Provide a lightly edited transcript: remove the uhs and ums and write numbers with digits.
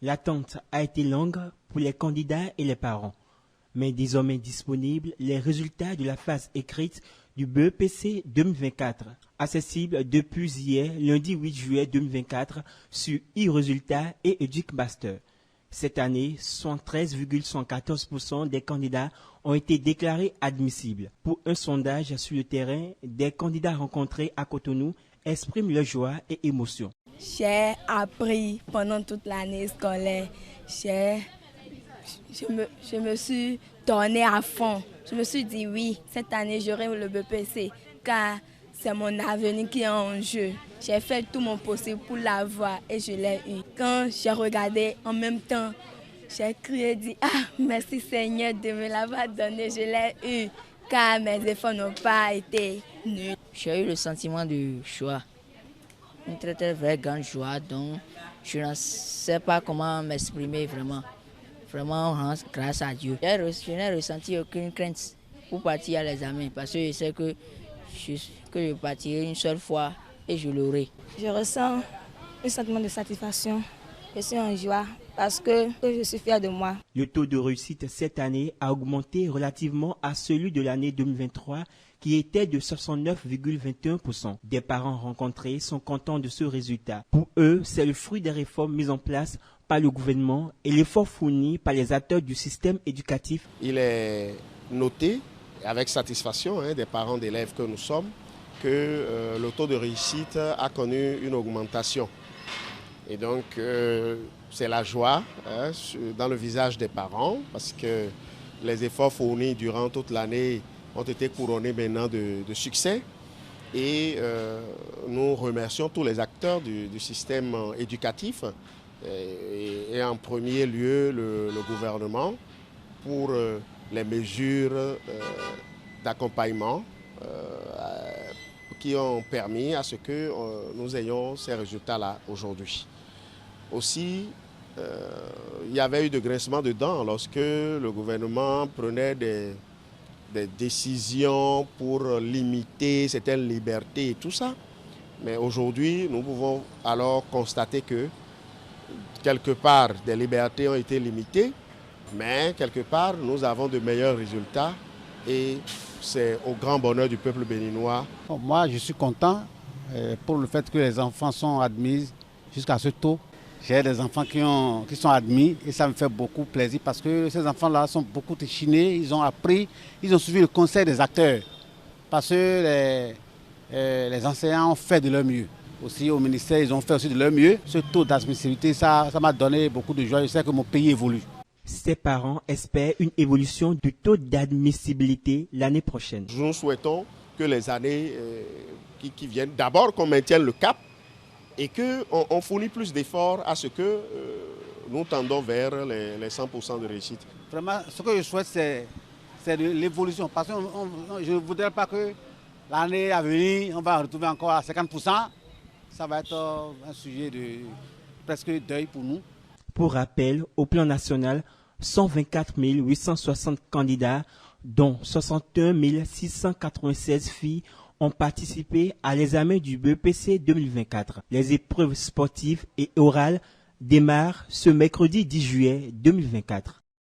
L'attente a été longue pour les candidats et les parents. Mais désormais disponibles, les résultats de la phase écrite du BEPC 2024, accessibles depuis hier, lundi 8 juillet 2024, sur e-Résultats et EducMaster. Cette année, 113,114% des candidats ont été déclarés admissibles. Pour un sondage sur le terrain, des candidats rencontrés à Cotonou expriment leur joie et émotion. J'ai appris pendant toute l'année scolaire. Je me suis donnée à fond. Je me suis dit oui, cette année j'aurai le BEPC car c'est mon avenir qui est en jeu. J'ai fait tout mon possible pour l'avoir et je l'ai eu. Quand j'ai regardé en même temps, j'ai crié et dit « Ah, merci Seigneur de me l'avoir donné, je l'ai eu » car mes efforts n'ont pas été nuls. J'ai eu le sentiment de joie, une très très vraie grande joie, donc je ne sais pas comment m'exprimer vraiment. Vraiment, grâce à Dieu. Je n'ai ressenti aucune crainte pour partir à l'examen parce que je sais que je partirai une seule fois et je l'aurai. Je ressens un sentiment de satisfaction. Je suis en joie parce que je suis fière de moi. Le taux de réussite cette année a augmenté relativement à celui de l'année 2023 qui était de 69,21%. Des parents rencontrés sont contents de ce résultat. Pour eux, c'est le fruit des réformes mises en place par le gouvernement et l'effort fourni par les acteurs du système éducatif. Il est noté avec satisfaction des parents d'élèves que nous sommes que le taux de réussite a connu une augmentation. Et donc, c'est la joie dans le visage des parents parce que les efforts fournis durant toute l'année ont été couronnés maintenant de succès. Et nous remercions tous les acteurs du système éducatif et en premier lieu le gouvernement pour les mesures d'accompagnement qui ont permis à ce que nous ayons ces résultats-là aujourd'hui. Aussi, il y avait eu de grincements de dents lorsque le gouvernement prenait des décisions pour limiter certaines libertés et tout ça. Mais aujourd'hui, nous pouvons alors constater que quelque part, des libertés ont été limitées, mais quelque part, nous avons de meilleurs résultats et c'est au grand bonheur du peuple béninois. Moi, je suis content pour le fait que les enfants sont admis jusqu'à ce taux. J'ai des enfants qui sont admis et ça me fait beaucoup plaisir parce que ces enfants-là sont beaucoup échinés, ils ont appris, ils ont suivi le conseil des acteurs parce que les enseignants ont fait de leur mieux. Aussi au ministère, ils ont fait aussi de leur mieux. Ce taux d'admissibilité, ça m'a donné beaucoup de joie. Je sais que mon pays évolue. Ces parents espèrent une évolution du taux d'admissibilité l'année prochaine. Nous souhaitons que les années qui viennent, d'abord qu'on maintienne le cap et qu'on fournit plus d'efforts à ce que nous tendons vers les 100% de réussite. Vraiment, ce que je souhaite, c'est de l'évolution. Parce que je ne voudrais pas que l'année à venir, on va retrouver encore à 50%. Ça va être un sujet de presque deuil pour nous. Pour rappel, au plan national, 124 860 candidats, dont 61 696 filles, ont participé à l'examen du BEPC 2024. Les épreuves sportives et orales démarrent ce mercredi 10 juillet 2024.